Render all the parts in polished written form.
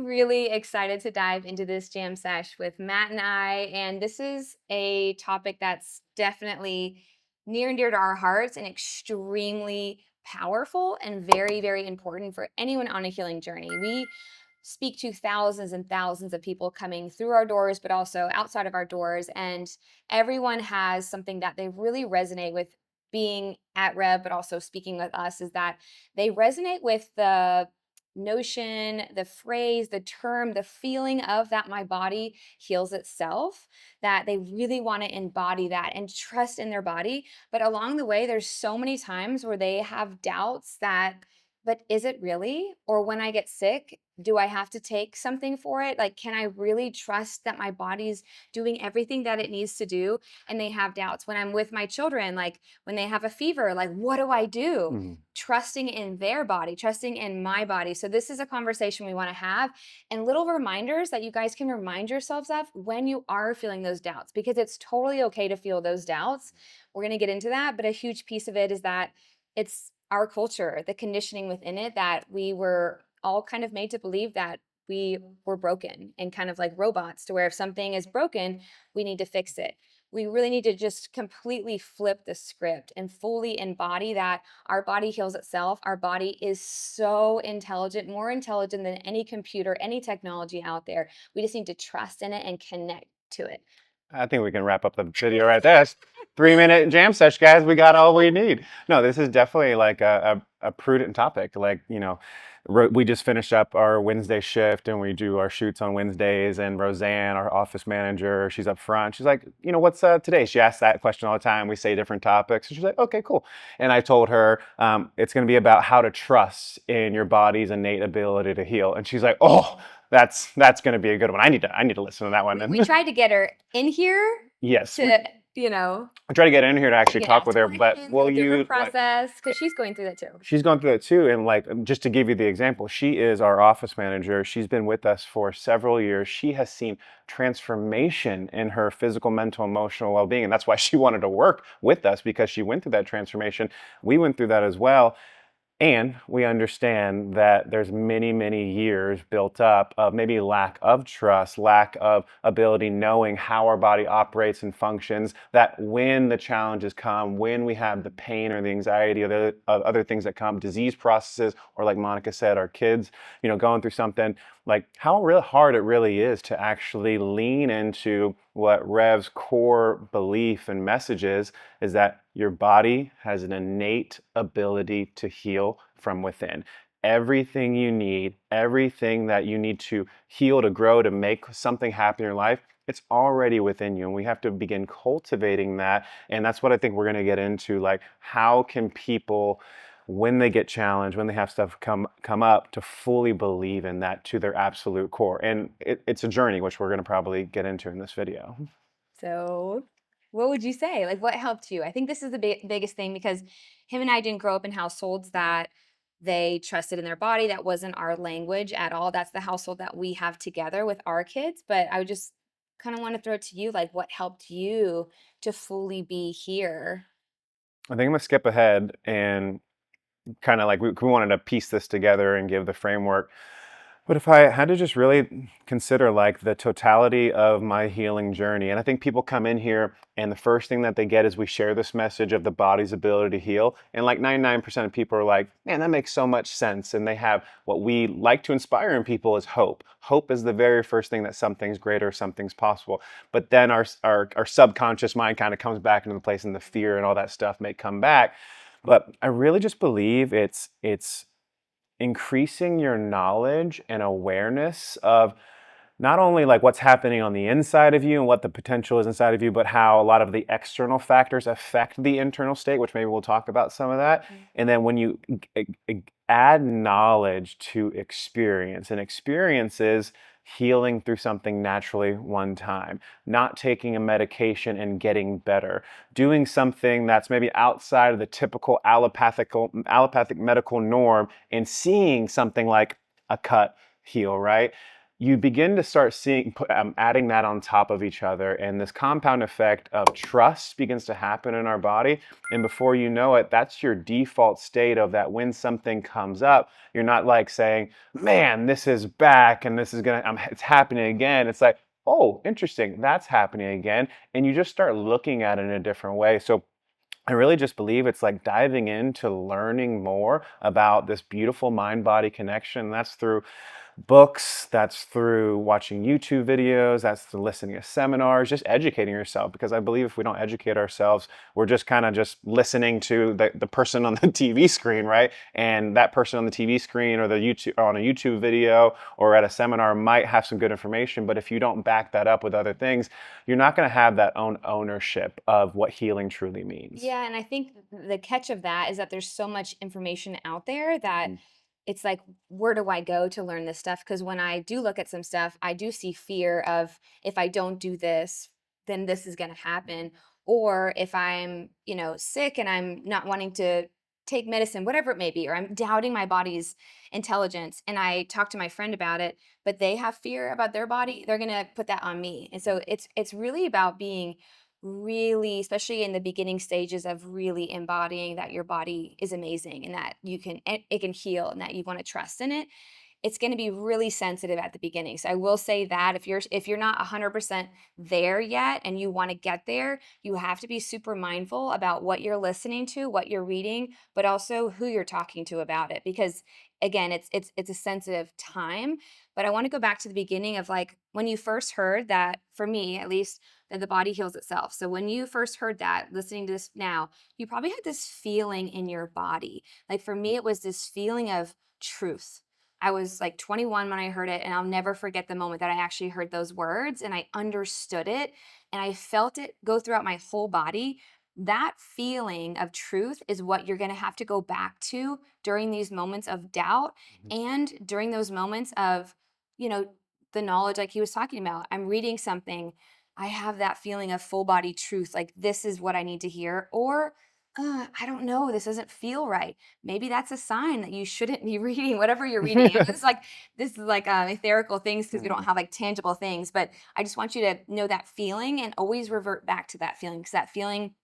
really excited to dive into this jam sesh with Matt and I. And this is a topic that's definitely near and dear to our hearts and extremely powerful and very, very important for anyone on a healing journey. We speak to thousands and thousands of people coming through our doors, but also outside of our doors. And everyone has something that they really resonate with being at REV, but also speaking with us, is that they resonate with the notion, the phrase, the term, the feeling of that my body heals itself, that they really want to embody that and trust in their body. But along the way, there's so many times where they have doubts that, but is it really? Or when I get sick, do I have to take something for it? Like, can I really trust that my body's doing everything that it needs to do? And they have doubts. When I'm with my children, like when they have a fever, like, what do I do? Trusting in their body, trusting in my body. So this is a conversation we want to have, and little reminders that you guys can remind yourselves of when you are feeling those doubts, because it's totally okay to feel those doubts. We're going to get into that, but a huge piece of it is that it's our culture, the conditioning within it, that we were all kind of made to believe that we were broken and kind of like robots, to where if something is broken, we need to fix it. We really need to just completely flip the script and fully embody that our body heals itself. Our body is so intelligent, more intelligent than any computer, any technology out there. We just need to trust in it and connect to it. I think we can wrap up the video right there. 3-minute jam sesh, guys. We got all we need. No, this is definitely like a prudent topic. Like, we just finished up our Wednesday shift and we do our shoots on Wednesdays. And Roseanne, our office manager, she's up front. She's like, what's today? She asks that question all the time. We say different topics. And she's like, okay, cool. And I told her it's going to be about how to trust in your body's innate ability to heal. And she's like, oh, that's going to be a good one. I need to listen to that one. We tried to get her in here. Yes. I try to get in here to actually talk with her, but will you process, because she's going through that too. She's going through that too. And like, just to give you the example, she is our office manager. She's been with us for several years. She has seen transformation in her physical, mental, emotional well-being. And that's why she wanted to work with us, because she went through that transformation. We went through that as well. And we understand that there's many, many years built up of maybe lack of trust, lack of ability, knowing how our body operates and functions, that when the challenges come, when we have the pain or the anxiety or the other things that come, disease processes, or like Monica said, our kids, going through something, like how real hard it really is to actually lean into what REV's core belief and message is that your body has an innate ability to heal from within. Everything you need, everything that you need to heal, to grow, to make something happen in your life, it's already within you. And we have to begin cultivating that. And that's what I think we're going to get into. Like, how can people, when they get challenged, when they have stuff come up, to fully believe in that to their absolute core. And it's a journey, which we're going to probably get into in this video. So what would you say? Like, what helped you? I think this is the biggest thing, because him and I didn't grow up in households that they trusted in their body. That wasn't our language at all. That's the household that we have together with our kids. But I would just kind of want to throw it to you, like, what helped you to fully be here? I think I'm going to skip ahead and kind of like we wanted to piece this together and give the framework. But if I had to just really consider like the totality of my healing journey, and I think people come in here and the first thing that they get is we share this message of the body's ability to heal. And like 99% of people are like, man, that makes so much sense. And they have what we like to inspire in people is hope. Hope is the very first thing that something's greater, something's possible. But then our subconscious mind kind of comes back into the place, and the fear and all that stuff may come back. But I really just believe it's increasing your knowledge and awareness of not only like what's happening on the inside of you and what the potential is inside of you, but how a lot of the external factors affect the internal state, which maybe we'll talk about some of that. And then when you add knowledge to experience, and experience is healing through something naturally one time, not taking a medication and getting better, doing something that's maybe outside of the typical allopathic medical norm and seeing something like a cut heal, right? you begin to start seeing, adding that on top of each other, and this compound effect of trust begins to happen in our body. And before you know it, that's your default state of that when something comes up, you're not like saying, man, this is back and this is it's happening again. It's like, oh, interesting, that's happening again. And you just start looking at it in a different way. So I really just believe it's like diving into learning more about this beautiful mind body connection. That's through books, that's through watching YouTube videos, that's through listening to seminars, just educating yourself. Because I believe if we don't educate ourselves, we're just kind of just listening to the person on the TV screen, right? And that person on the TV screen or the YouTube or on a YouTube video or at a seminar might have some good information, but if you don't back that up with other things, you're not going to have that own ownership of what healing truly means. Yeah, and I think the catch of that is that there's so much information out there that Mhm. it's like, where do I go to learn this stuff? Because when I do look at some stuff, I do see fear of, if I don't do this, then this is going to happen. Or if I'm, sick and I'm not wanting to take medicine, whatever it may be, or I'm doubting my body's intelligence and I talk to my friend about it, but they have fear about their body, they're going to put that on me. And so it's really about being really, especially in the beginning stages of really embodying that your body is amazing and that it can heal and that you want to trust in it. It's going to be really sensitive at the beginning. So I will say that if you're not 100% there yet and you want to get there, you have to be super mindful about what you're listening to, what you're reading, but also who you're talking to about it, because again, it's a sensitive time. But I want to go back to the beginning of, like, when you first heard that, for me at least, that the body heals itself. So when you first heard that, listening to this now, you probably had this feeling in your body. Like for me, it was this feeling of truth. I was like 21 when I heard it, and I'll never forget the moment that I actually heard those words and I understood it and I felt it go throughout my whole body. That feeling of truth is what you're going to have to go back to during these moments of doubt and during those moments of, you know, the knowledge, like he was talking about. I'm reading something, I have that feeling of full body truth, like this is what I need to hear. Or, I don't know, this doesn't feel right. Maybe that's a sign that you shouldn't be reading whatever you're reading. I mean, this is like etherical things because we don't Mhm. have like tangible things. But I just want you to know that feeling and always revert back to that feeling, because that feeling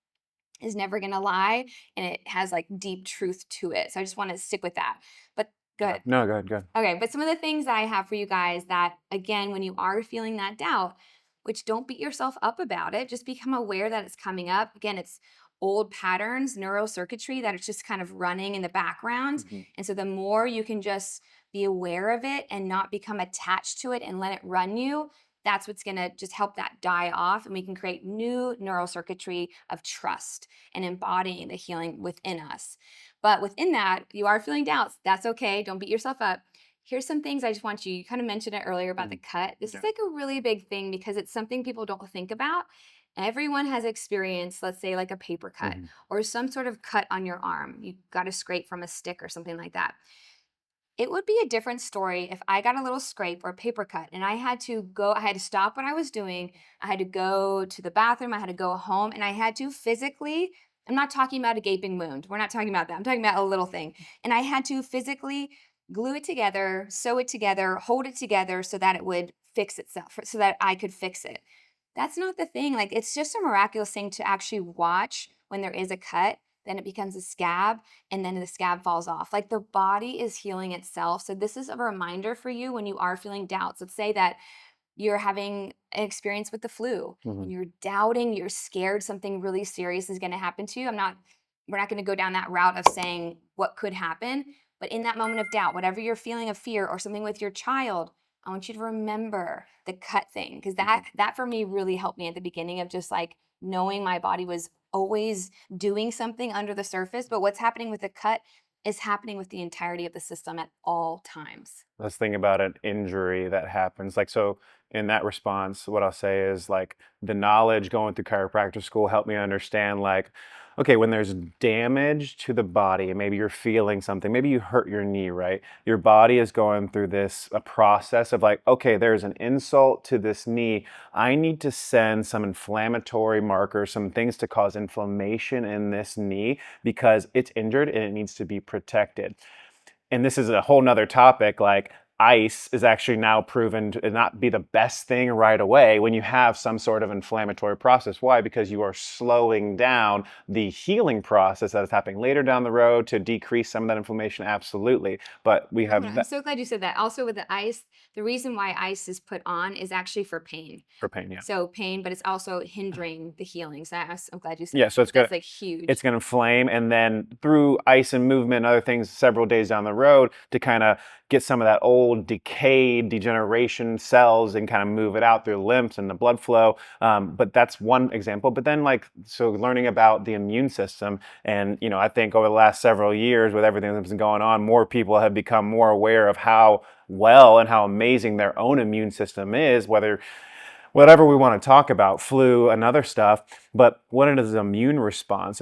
is never going to lie and it has like deep truth to it. So I just want to stick with that. But Yeah. good. No, good, good. Okay, but some of the things that I have for you guys that, again, when you are feeling that doubt, which, don't beat yourself up about it, just become aware that it's coming up. Again, it's old patterns, neurocircuitry that it's just kind of running in the background. Mhm. And so the more you can just be aware of it and not become attached to it and let it run you, that's what's going to just help that die off. And we can create new neurocircuitry of trust and embodying the healing within us. But within that, you are feeling doubts. That's okay. Don't beat yourself up. Here's some things I just want you kind of mentioned it earlier about the Mhm. cut. This is Yeah. like a really big thing because it's something people don't think about. Everyone has experienced, let's say, like a paper cut Mhm. or some sort of cut on your arm. You got a scrape from a stick or something like that. It would be a different story if I got a little scrape or paper cut and I had to stop what I was doing. I had to go to the bathroom. I had to go home and I had to physically, I'm not talking about a gaping wound. We're not talking about that. I'm talking about a little thing. And I had to physically glue it together, sew it together, hold it together so that it would fix itself, so that I could fix it. That's not the thing. Like, it's just a miraculous thing to actually watch when there is a cut, then it becomes a scab, and then the scab falls off. Like, the body is healing itself. So this is a reminder for you when you are feeling doubts. Let's say that you're having an experience with the flu and Mhm. you're doubting, you're scared something really serious is going to happen to you. We're not going to go down that route of saying what could happen, but in that moment of doubt, whatever you're feeling of fear or something with your child, I want you to remember the cut thing, because Mhm. that for me really helped me at the beginning of just like knowing my body was always doing something under the surface, but what's happening with the cut is happening with the entirety of the system at all times. Let's think about an injury that happens. Like, so in that response, what I'll say is like the knowledge going through chiropractor school helped me understand, like, okay, when there's damage to the body, and maybe you're feeling something, maybe you hurt your knee, right? Your body is going through a process of like, okay, there's an insult to this knee. I need to send some inflammatory markers, some things to cause inflammation in this knee because it's injured and it needs to be protected. And this is a whole nother topic, like ice is actually now proven to not be the best thing right away when you have some sort of inflammatory process. Why? Because you are slowing down the healing process that is happening later down the road to decrease some of that inflammation. Absolutely. But we Hold on, have I'm that so glad you said that. Also with the ice, the reason why ice is put on is actually for pain. for pain. Yeah. So pain, but it's also hindering the healing. So I'm glad you said Yeah. So that. That's like it's huge. going to inflame, and then through ice and movement and other things several days down the road to kind of get some of that old decayed degeneration cells and kind of move it out through the lymph and the blood flow. But that's one example. But then so learning about the immune system, and I think over the last several years with everything that's been going on, more people have become more aware of how well and how amazing their own immune system is, whatever we want to talk about, flu and other stuff. But what it is, an immune response,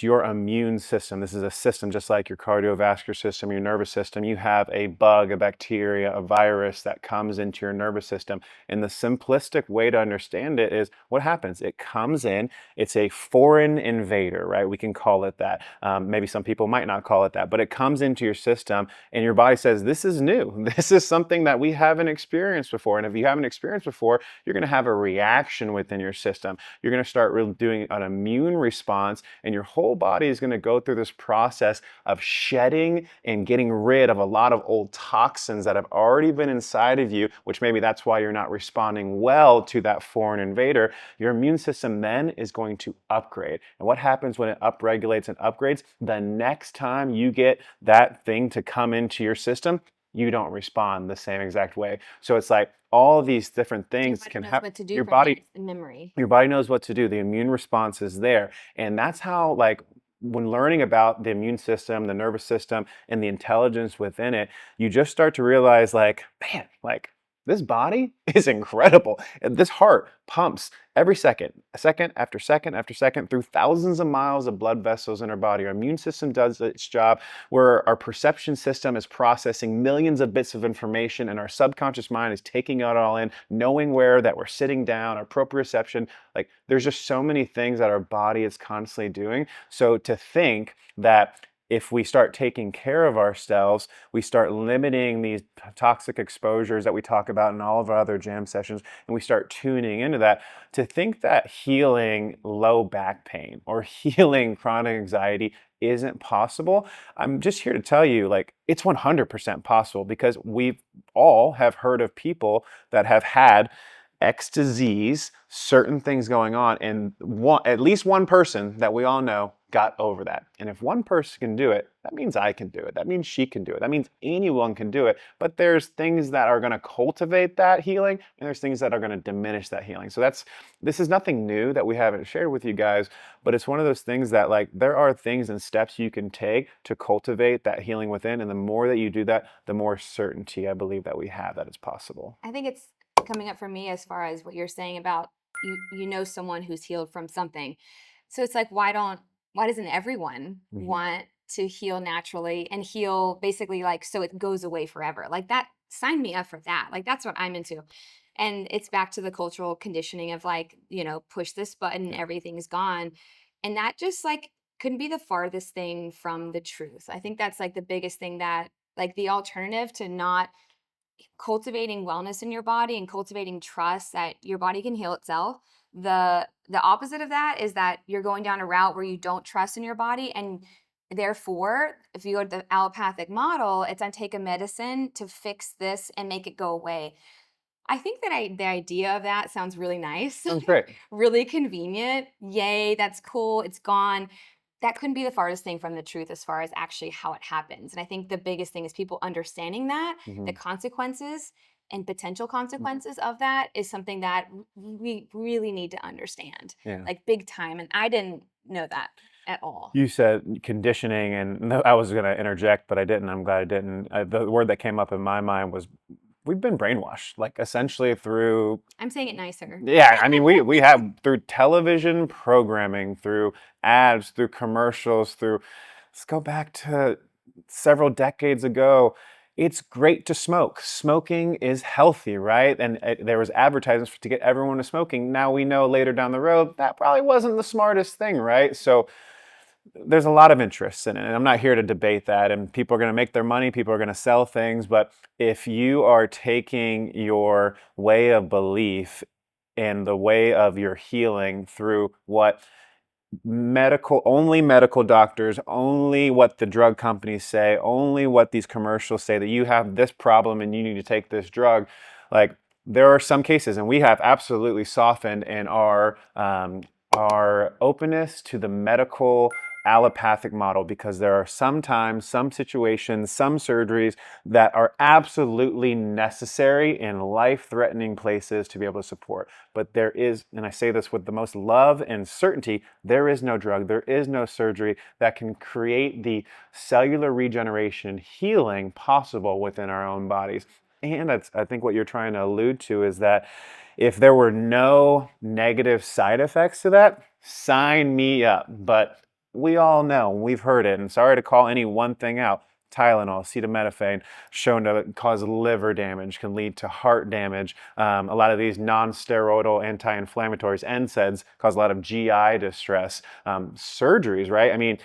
your immune system, this is a system just like your cardiovascular system, your nervous system. You have a bug, a bacteria, a virus that comes into your nervous system. And the simplistic way to understand it is what happens. It comes in, it's a foreign invader, right? We can call it that. Maybe some people might not call it that, but it comes into your system and your body says, this is new. This is something that we haven't experienced before. And if you haven't experienced before, you're going to have a reaction within your system. You're going to start really doing an immune response, and your whole body is going to go through this process of shedding and getting rid of a lot of old toxins that have already been inside of you, which maybe that's why you're not responding well to that foreign invader. Your immune system then is going to upgrade. And what happens when it upregulates and upgrades? The next time you get that thing to come into your system, you don't respond the same exact way. So it's like all these different Your things body can knows happen. what to do from it in memory. Your body knows what to do. The immune response is there. And that's how, when learning about the immune system, the nervous system, and the intelligence within it, you just start to realize, man, this body is incredible. And this heart pumps every second, second after second after second, through thousands of miles of blood vessels in our body. Our immune system does its job, where our perception system is processing millions of bits of information, and our subconscious mind is taking it all in, knowing where that we're sitting down, our proprioception. There's just so many things that our body is constantly doing. So to think that if we start taking care of ourselves, we start limiting these toxic exposures that we talk about in all of our other jam sessions, and we start tuning into that, to think that healing low back pain or healing chronic anxiety isn't possible. I'm just here to tell you, it's 100% possible, because we've all have heard of people that have had X disease, certain things going on, and at least one person that we all know got over that. And if one person can do it, that means I can do it. That means she can do it. That means anyone can do it. But there's things that are going to cultivate that healing, and there's things that are going to diminish that healing. So this is nothing new that we haven't shared with you guys, but it's one of those things that there are things and steps you can take to cultivate that healing within. And the more that you do that, the more certainty I believe that we have that it's possible. I think it's coming up for me as far as what you're saying about you know someone who's healed from something. So it's like why doesn't everyone Mhm. want to heal naturally and heal basically like so it goes away forever? Like that, sign me up for that. Like that's what I'm into. And it's back to the cultural conditioning of push this button, Yeah. everything's gone. And that just couldn't be the farthest thing from the truth. I think that's like the biggest thing that the alternative to not cultivating wellness in your body and cultivating trust that your body can heal itself. The opposite of that is that you're going down a route where you don't trust in your body, and therefore if you go to the allopathic model, it's on take a medicine to fix this and make it go away. I think that the idea of that sounds really nice, Sounds great. really convenient. Yay, that's cool. It's gone. That couldn't be the farthest thing from the truth as far as actually how it happens. And I think the biggest thing is people understanding that the Mhm. consequences and potential consequences of that is something that we really need to understand, Yeah. like big time. And I didn't know that at all. You said conditioning, and no, I was going to interject, but I didn't. I'm glad I didn't. The word that came up in my mind was we've been brainwashed, essentially through. I'm saying it nicer. Yeah, I mean, we have through television programming, through ads, through commercials, through. Let's go back to several decades ago. It's great to smoke. Smoking is healthy, right? And there was advertisements to get everyone to smoking. Now we know later down the road that probably wasn't the smartest thing, right? So there's a lot of interest in it, and I'm not here to debate that. And people are going to make their money, people are going to sell things. But if you are taking your way of belief and the way of your healing through what medical doctors, only what the drug companies say, only what these commercials say, that you have this problem and you need to take this drug, like, there are some cases, and we have absolutely softened in our openness to the medical allopathic model, because there are sometimes some situations, some surgeries that are absolutely necessary in life-threatening places to be able to support. But there is, and I say this with the most love and certainty, there is no drug, there is no surgery that can create the cellular regeneration, healing possible within our own bodies. And I think what you're trying to allude to is that if there were no negative side effects to that, sign me up. But we all know, we've heard it, and sorry to call any one thing out, Tylenol, acetaminophen, shown to cause liver damage, can lead to heart damage. A lot of these non-steroidal anti-inflammatories, NSAIDs, cause a lot of GI distress. Surgeries, right? I mean,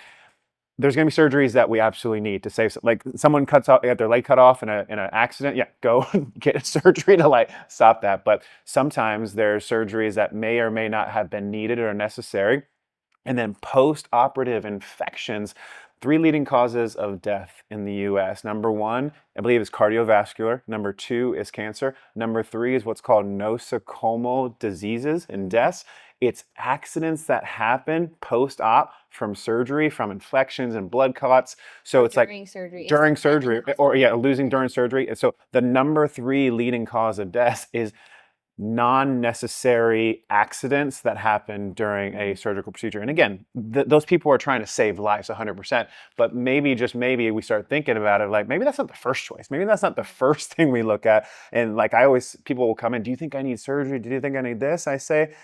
there's going to be surgeries that we absolutely need to save. Like, someone cuts off, they have their leg cut off in an accident. Yeah, go get a surgery to like stop that. But sometimes there's surgeries that may or may not have been needed or necessary. And then post-operative infections, three leading causes of death in the US. Number one, I believe, is cardiovascular. Number two is cancer. Number three is what's called nosocomial diseases and deaths. It's accidents that happen post-op from surgery, from infections and blood clots. So Or it's like during surgery. during And in the surgery, or hospital. yeah, losing during surgery. And so the number three leading cause of death is non-necessary accidents that happen during a surgical procedure. And again, those people are trying to save lives 100%, but maybe, just maybe, we start thinking about it like, maybe that's not the first choice. Maybe that's not the first thing we look at. And like, I always, people will come in, do you think I need surgery? Do you think I need this? I say,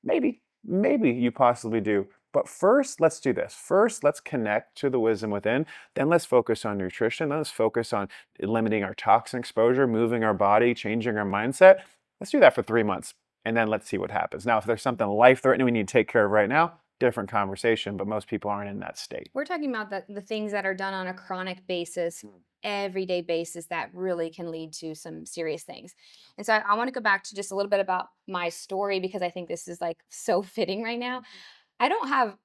maybe you possibly do. But first, let's do this. First, let's connect to the wisdom within. Then let's focus on nutrition. Then let's focus on limiting our toxin exposure, moving our body, changing our mindset. Let's do that for 3 months, and then let's see what happens. Now, if there's something life-threatening we need to take care of right now, different conversation, but most people aren't in that state. We're talking about the things that are done on a chronic basis, everyday basis, that really can lead to some serious things. And so I want to go back to just a little bit about my story, because I think this is like so fitting right now. I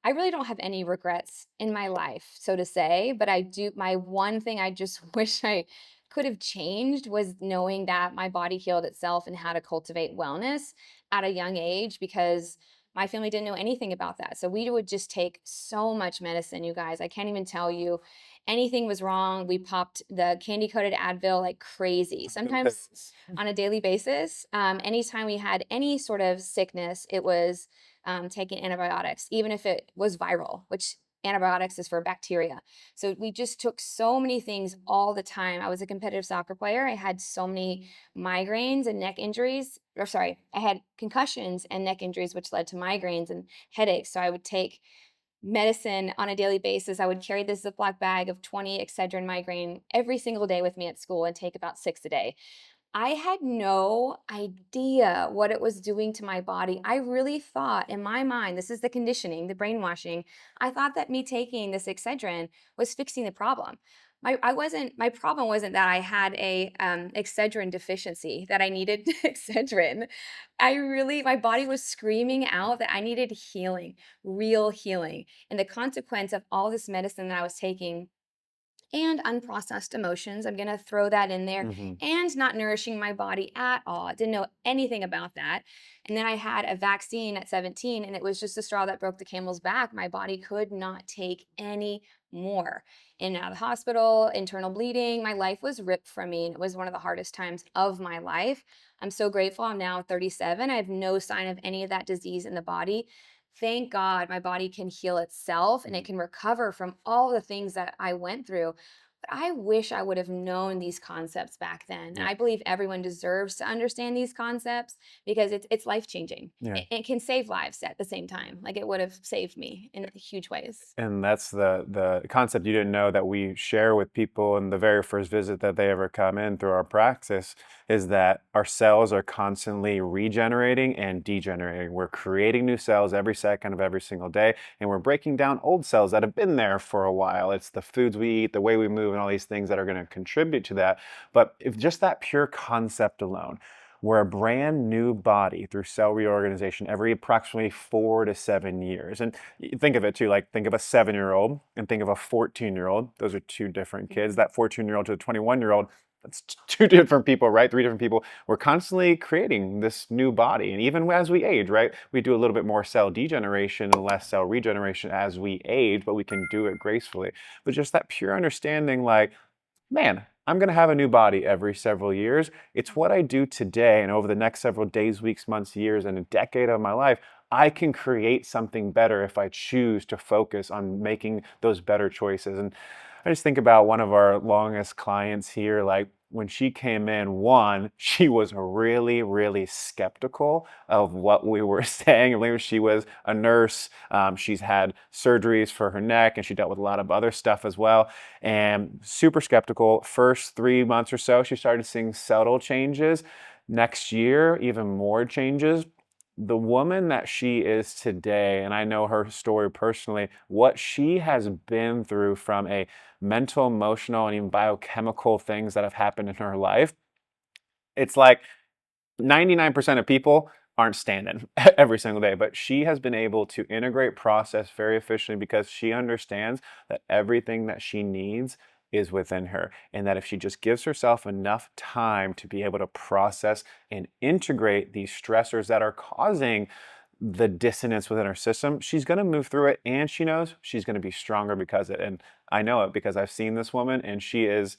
really don't have any regrets in my life, so to say, but I do. My one thing I just wish I could have changed was knowing that my body healed itself and how to cultivate wellness at a young age, because my family didn't know anything about that. So we would just take so much medicine, you guys. I can't even tell you. Anything was wrong, we popped the candy coated Advil like crazy, sometimes on a daily basis. Anytime we had any sort of sickness, it was taking antibiotics, even if it was viral, which antibiotics is for bacteria. So we just took so many things all the time. I was a competitive soccer player. I had so many migraines and neck injuries, or sorry, I had concussions and neck injuries, which led to migraines and headaches. So I would take medicine on a daily basis. I would carry this Ziploc bag of 20 Excedrin migraine every single day with me at school and take about 6 a day. I had no idea what it was doing to my body. I really thought, in my mind, this is the conditioning, the brainwashing. I thought that me taking this Excedrin was fixing the problem. My problem wasn't that I had a Excedrin deficiency, that I needed Excedrin. My body was screaming out that I needed healing, real healing. And the consequence of all this medicine that I was taking, and unprocessed emotions, I'm gonna throw that in there, Hmm. and not nourishing my body at all. I didn't know anything about that. And then I had a vaccine at 17, and it was just the straw that broke the camel's back. My body could not take any more. In and out of the hospital, internal bleeding, my life was ripped from me, and it was one of the hardest times of my life. I'm so grateful. I'm now 37. I have no sign of any of that disease in the body. Thank God my body can heal itself and it can recover from all the things that I went through. But I wish I would have known these concepts back then. And Yeah. I believe everyone deserves to understand these concepts because it's life changing. Yeah. It can save lives at the same time. Like it would have saved me in huge ways. And that's the concept you didn't know that we share with people in the very first visit that they ever come in through our practice is that our cells are constantly regenerating and degenerating. We're creating new cells every second of every single day, and we're breaking down old cells that have been there for a while. It's the foods we eat, the way we move, and all these things that are going to contribute to that. But if just that pure concept alone, we're a brand new body through cell reorganization every approximately 4 to 7 years. And think of it too, like think of a 7-year-old and think of a 14-year-old. Those are two different kids. That 14-year-old to the 21-year-old, that's two different people, right? Three different people. We're constantly creating this new body. And even as we age, right, we do a little bit more cell degeneration and less cell regeneration as we age, but we can do it gracefully. But just that pure understanding, like, man, I'm going to have a new body every several years. It's what I do today. And over the next several days, weeks, months, years, and a decade of my life, I can create something better if I choose to focus on making those better choices. And I just think about one of our longest clients here, like when she came in, one, she was really, really skeptical of what we were saying. I believe she was a nurse. She's had surgeries for her neck and she dealt with a lot of other stuff as well. And super skeptical. First 3 months or so, she started seeing subtle changes. Next year, even more changes. The woman that she is today, and I know her story personally, what she has been through from a mental, emotional, and even biochemical things that have happened in her life, it's like 99% of people aren't standing every single day, but she has been able to integrate process very efficiently because she understands that everything that she needs is within her. And that if she just gives herself enough time to be able to process and integrate these stressors that are causing the dissonance within her system, she's going to move through it and she knows she's going to be stronger because of it. And I know it because I've seen this woman and she is,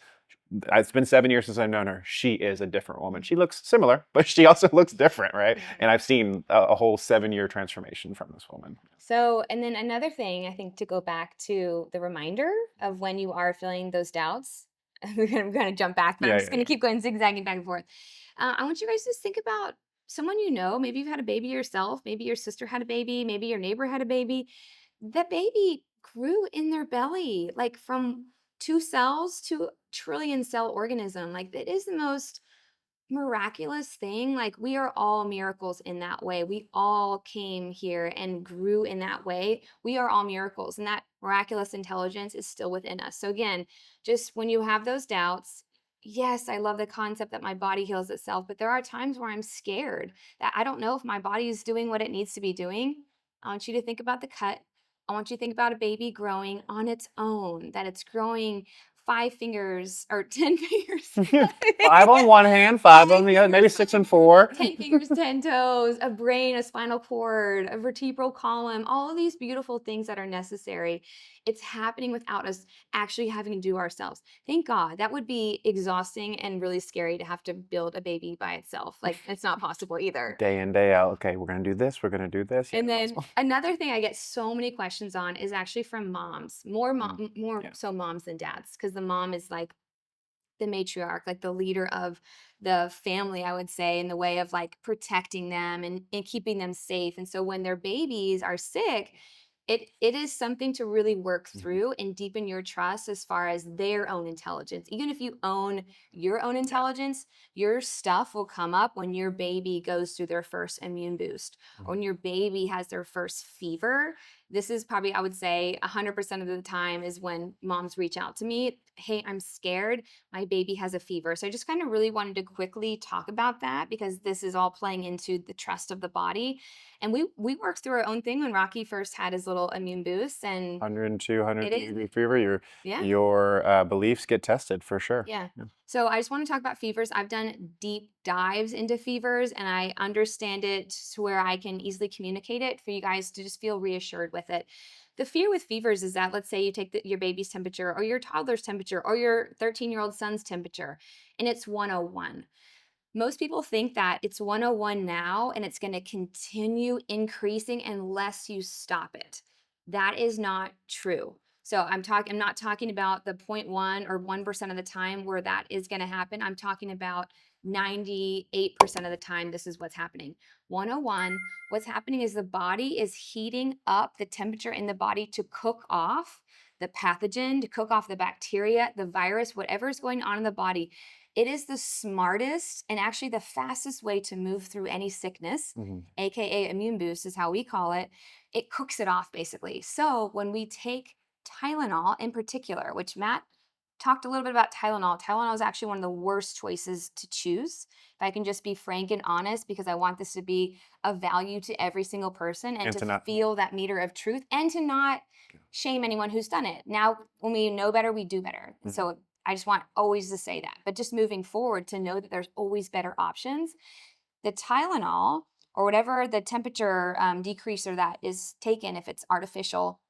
it's been 7 years since I've known her. She is a different woman. She looks similar, but she also looks different, right? And I've seen a whole 7-year transformation from this woman. So, and then another thing, I think to go back to the reminder of when you are feeling those doubts, I'm going to jump back, but I'm Yeah, just yeah, going to yeah. keep going zigzagging back and forth. I want you guys to just think about someone you know. Maybe you've had a baby yourself. Maybe your sister had a baby. Maybe your neighbor had a baby. That baby grew in their belly, like from 2 cells to trillion cell organism. Like it is the most miraculous thing. Like we are all miracles in that way. We all came here and grew in that way. We are all miracles, and that miraculous intelligence is still within us. So again, just when you have those doubts, yes, I love the concept that my body heals itself, but there are times where I'm scared that I don't know if my body is doing what it needs to be doing. I want you to think about the cut. I want you to think about a baby growing on its own, that it's growing 5 fingers or 10 fingers. 5 on one hand, 5 on Five the other, fingers, maybe 6 and 4. 10 fingers, 10 toes, a brain, a spinal cord, a vertebral column, all of these beautiful things that are necessary. It's happening without us actually having to do ourselves. Thank God. That would be exhausting and really scary to have to build a baby by itself. Like it's not possible either. Day in, day out. Okay, we're going to do this. We're going to do this. Yeah, And then possible. another thing I get so many questions on is actually from moms, more Yeah. so moms than dads, because the mom is like the matriarch, like the leader of the family, I would say, in the way of like protecting them and keeping them safe. And so when their babies are sick, it is something to really work Mhm. through and deepen your trust as far as their own intelligence. Even if you own your own Yeah. intelligence, your stuff will come up when your baby goes through their first immune boost or Mhm. when your baby has their first fever. This is probably, I would say, 100% of the time is when moms reach out to me. Hey, I'm scared. My baby has a fever. So I just kind of really wanted to quickly talk about that because this is all playing into the trust of the body. And we worked through our own thing when Rocky first had his little immune boost, and 102, it is, 100-degree fever, yeah. your beliefs get tested for sure. Yeah. Yeah. So I just want to talk about fevers. I've done deep dives into fevers and I understand it to where I can easily communicate it for you guys to just feel reassured with it. The fear with fevers is that, let's say you take your baby's temperature or your toddler's temperature or your 13-year-old son's temperature and it's 101. Most people think that it's 101 now and it's going to continue increasing unless you stop it. That is not true. So I'm not talking about the 0.1 or 1% of the time where that is going to happen. I'm talking about 98% of the time this is what's happening. 101, what's happening is the body is heating up the temperature in the body to cook off the pathogen, to cook off the bacteria, the virus, whatever is going on in the body. It is the smartest and actually the fastest way to move through any sickness, Hmm. aka immune boost is how we call it. It cooks it off basically. So when we take Tylenol in particular, which Matt talked a little bit about Tylenol. Tylenol is actually one of the worst choices to choose. If I can just be frank and honest, because I want this to be of value to every single person and And to to not, feel that meter of truth and to not shame anyone who's done it. Now, when we know better, we do better. mhm. So I just want always to say that. But just moving forward to know that there's always better options. The Tylenol or whatever the temperature decreaser that is taken, if it's artificial,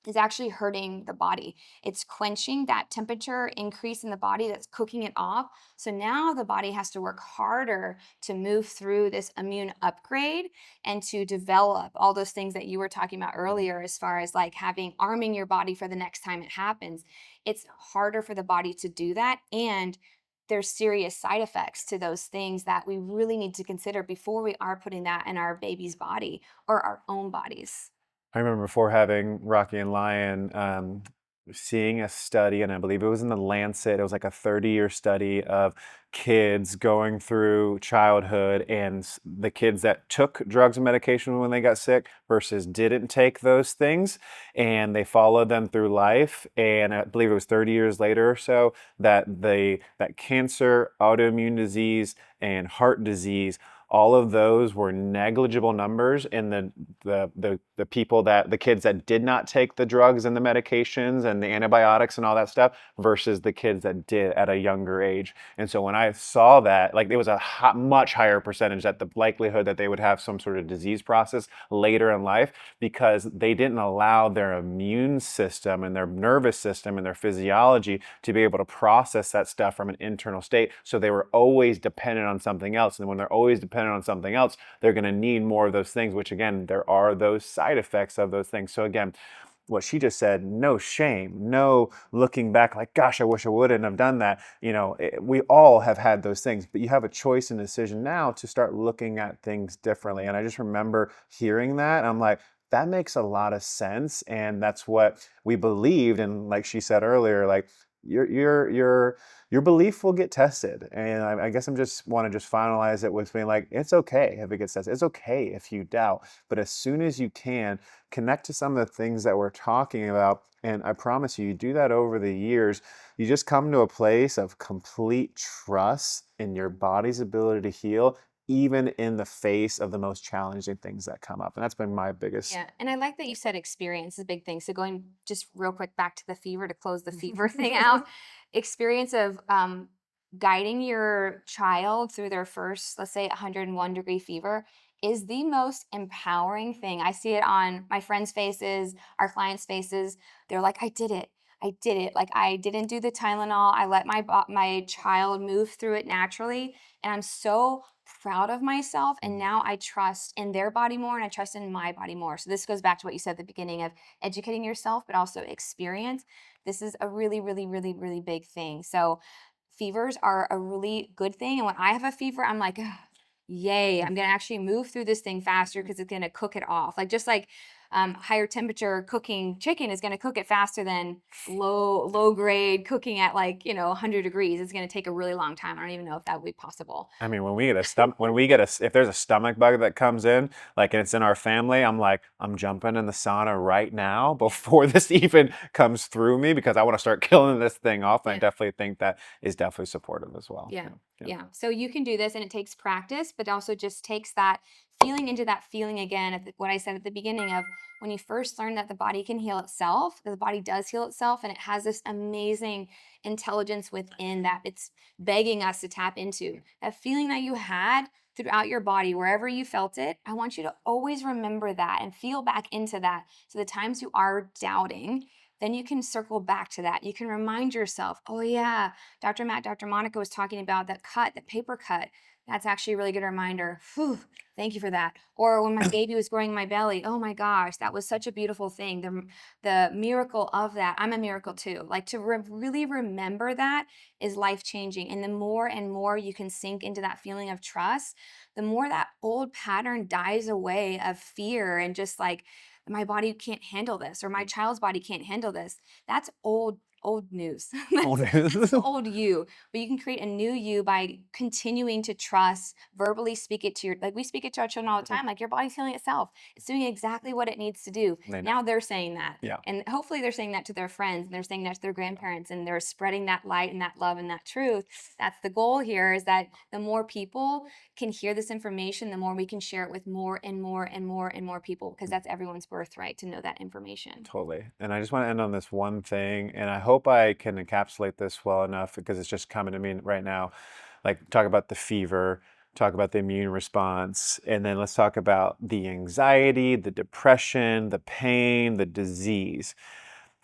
is actually hurting the body. It's quenching that temperature increase in the body that's cooking it off. So now the body has to work harder to move through this immune upgrade and to develop all those things that you were talking about earlier, as far as like arming your body for the next time it happens. It's harder for the body to do that. And there's serious side effects to those things that we really need to consider before we are putting that in our baby's body or our own bodies. I remember before having Rocky and Lion, seeing a study, and I believe it was in the Lancet. It was like a 30-year study of kids going through childhood and the kids that took drugs and medication when they got sick versus didn't take those things. And they followed them through life. And I believe it was 30 years later or so that cancer, autoimmune disease, and heart disease, all of those were negligible numbers in the people that the kids that did not take the drugs and the medications and the antibiotics and all that stuff versus the kids that did at a younger age. And so when I saw that, like, it was a much higher percentage that the likelihood that they would have some sort of disease process later in life because they didn't allow their immune system and their nervous system and their physiology to be able to process that stuff from an internal state. So they were always dependent on something else. And when they're always dependent on something else, they're going to need more of those things, which again, there are those side effects of those things. So again, what she just said, no shame, no looking back like, gosh, I wish I wouldn't have done that. We all have had those things, but you have a choice and decision now to start looking at things differently. And I just remember hearing that. And I'm like, that makes a lot of sense. And that's what we believed. And like she said earlier, like your belief will get tested. And I guess I'm just want to just finalize it with being like, it's okay if it gets tested. It's okay if you doubt. But as soon as you can, connect to some of the things that we're talking about. And I promise you, you do that over the years, you just come to a place of complete trust in your body's ability to heal, even in the face of the most challenging things that come up. And that's been my biggest. Yeah, and I like that you said experience is a big thing. So going just real quick back to the fever to close the fever thing out, experience of guiding your child through their first, let's say, 101-degree fever is the most empowering thing. I see it on my friends' faces, our clients' faces. They're like, "I did it. I did it. Like I didn't do the Tylenol. I let my child move through it naturally, and I'm so proud of myself. And now I trust in their body more and I trust in my body more." So this goes back to what you said at the beginning of educating yourself, but also experience. This is a really, really, really, really big thing. So fevers are a really good thing. And when I have a fever, I'm like, "Ugh, yay, I'm going to actually move through this thing faster because it's going to cook it off." Like just like higher temperature cooking chicken is going to cook it faster than low grade cooking at 100 degrees. It's going to take a really long time. I don't even know if that would be possible. I mean, if there's a stomach bug that comes in, like, and it's in our family, I'm like, I'm jumping in the sauna right now before this even comes through me because I want to start killing this thing off. And I Yeah. definitely think that is definitely supportive as well. Yeah. Yeah. Yeah. Yeah. So you can do this and it takes practice, but also just takes that feeling into that feeling again at what I said at the beginning of when you first learn that the body can heal itself, that the body does heal itself, and it has this amazing intelligence within that it's begging us to tap into. That feeling that you had throughout your body, wherever you felt it, I want you to always remember that and feel back into that. So the times you are doubting, then you can circle back to that. You can remind yourself, oh yeah, Dr. Matt, Dr. Monica was talking about that cut, that paper cut. That's actually a really good reminder. Whew, thank you for that. Or when my baby was growing in my belly, oh my gosh, that was such a beautiful thing. The miracle of that. I'm a miracle too. Like to really remember that is life changing. And the more and more you can sink into that feeling of trust, the more that old pattern dies away of fear and just like, my body can't handle this, or my child's body can't handle this. That's old news. Oh, That's the old you. But you can create a new you by continuing to trust, verbally speak it to your, like we speak it to our children all the time, like your body's healing itself. It's doing exactly what it needs to do. They know. Now they're saying that. Yeah. And hopefully they're saying that to their friends, and they're saying that to their grandparents, and they're spreading that light and that love and that truth. That's the goal here, is that the more people can hear this information, the more we can share it with more and more and more and more people, because that's everyone's birthright to know that information. Totally. And I just want to end on this one thing, and I hope I can encapsulate this well enough because it's just coming to me right now. Like, talk about the fever, talk about the immune response, and then let's talk about the anxiety, the depression, the pain, the disease.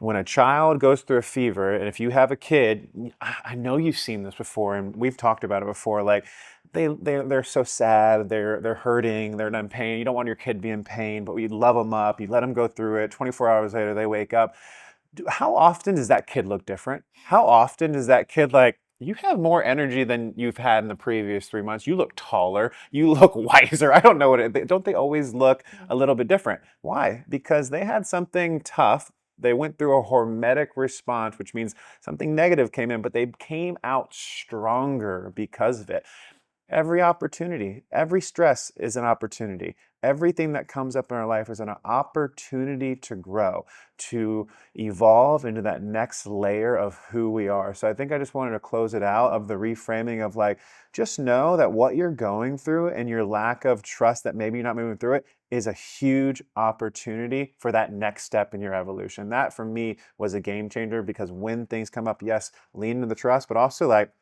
When a child goes through a fever, and if you have a kid, I know you've seen this before, and we've talked about it before. Like they're so sad, they're hurting, they're in pain. You don't want your kid to be in pain, but you love them up. You let them go through it. 24 hours later, they wake up. How often does that kid look different? How often does that kid like? You have more energy than you've had in the previous 3 months. You look taller. You look wiser. I don't know don't they always look a little bit different? Why? Because they had something tough. They went through a hormetic response, which means something negative came in, but they came out stronger because of it. Every opportunity, every stress is an opportunity. Everything that comes up in our life is an opportunity to grow, to evolve into that next layer of who we are. So I think I just wanted to close it out of the reframing of like, just know that what you're going through and your lack of trust that maybe you're not moving through it is a huge opportunity for that next step in your evolution. That for me was a game changer, because when things come up, yes, lean into the trust, but also like,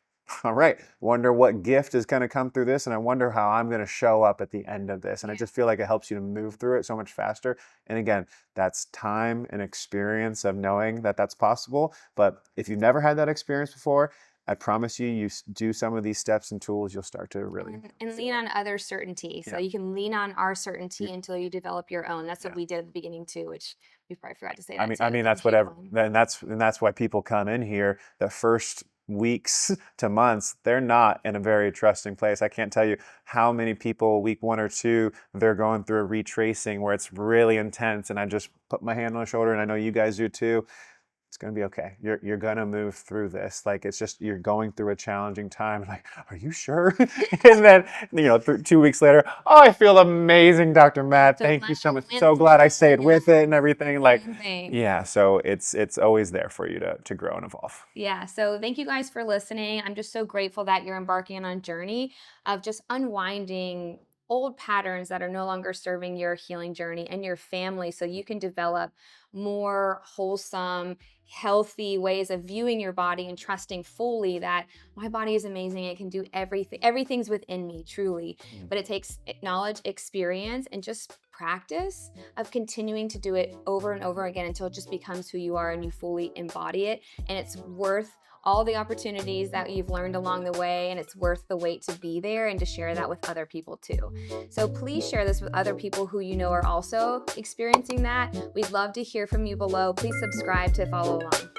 all right, wonder what gift is going to come through this, and I wonder how I'm going to show up at the end of this. And I just feel like it helps you to move through it so much faster. And again, that's time and experience of knowing that that's possible. But if you've never had that experience before, I promise you do some of these steps and tools, you'll start to really and lean on other certainty. So you can lean on our certainty until you develop your own. That's what we did at the beginning too, which we probably forgot to say that. I mean that's whatever. And that's why people come in here the first weeks to months, they're not in a very trusting place. I can't tell you how many people week 1 or 2, they're going through a retracing where it's really intense, and I just put my hand on the shoulder, and I know you guys do too. It's going to be okay. You're going to move through this. Like, it's just, you're going through a challenging time. Like, are you sure? And then, 2 weeks later, oh, I feel amazing, Dr. Matt. Thank you so much. So glad I stayed with it and everything. Like, yeah, so it's always there for you to grow and evolve. Yeah. So thank you guys for listening. I'm just so grateful that you're embarking on a journey of just unwinding old patterns that are no longer serving your healing journey and your family, so you can develop more wholesome, healthy ways of viewing your body and trusting fully that my body is amazing. It can do everything. Everything's within me, truly. But it takes knowledge, experience, and just practice of continuing to do it over and over again until it just becomes who you are and you fully embody it. And it's worth all the opportunities that you've learned along the way, and it's worth the wait to be there and to share that with other people too. So please share this with other people who you know are also experiencing that. We'd love to hear from you below. Please subscribe to follow along.